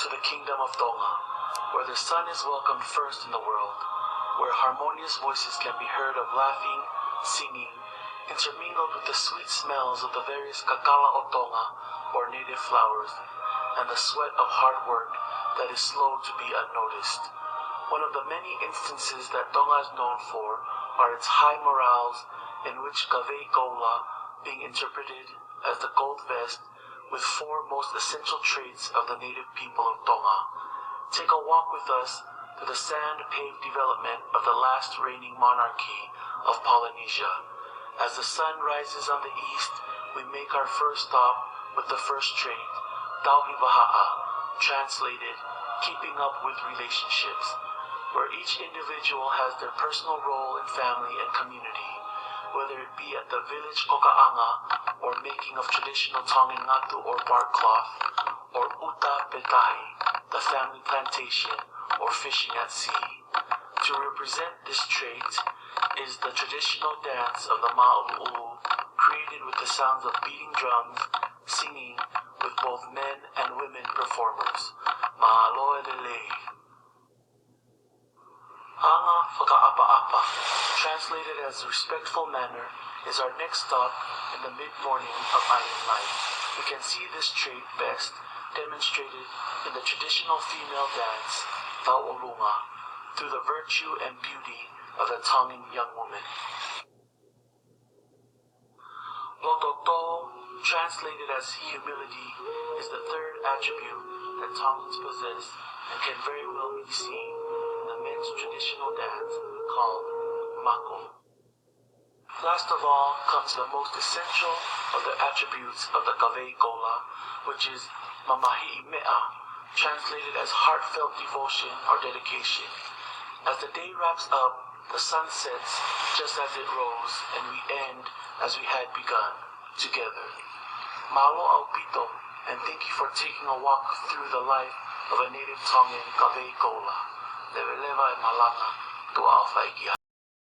to the kingdom of Tonga, where the sun is welcomed first in the world, where harmonious voices can be heard of laughing, singing, intermingled with the sweet smells of the various kakala o Tonga, or native flowers, and the sweat of hard work that is slow to be unnoticed. One of the many instances that Tonga is known for are its high morals, in which kavei koula, being interpreted as the gold vest, with 4 most essential traits of the native people of Tonga. Take a walk with us through the sand-paved development of the last reigning monarchy of Polynesia. As the sun rises on the east, we make our first stop with the first trait, Tauhi Vaha'a, translated, keeping up with relationships, where each individual has their personal role in family and community, whether it be at the village koka'anga, or making of traditional Tongan ngatu or bark cloth, or uta petahi, the family plantation, or fishing at sea. To represent this trait is the traditional dance of the ma'ulu, created with the sounds of beating drums, singing with both men and women performers. Ma'aloelele. Anga Faka-apa-apa, translated as respectful manner, is our next stop in the mid-morning of island life. We can see this trait best demonstrated in the traditional female dance, Tau'olunga, through the virtue and beauty of the Tongan young woman. Lototo, translated as humility, is the third attribute that Tongans possess and can very well be seen in the men's traditional dance called mako. Last of all comes the most essential of the attributes of the kavei koula, which is Mamahi'i, translated as heartfelt devotion or dedication. As the day wraps up, the sun sets just as it rose, and we end as we had begun, together. Mahalo au pito, and thank you for taking a walk through the life of a native Tongan kavei koula. Lewelewa e malanga, tu'a o Faigia.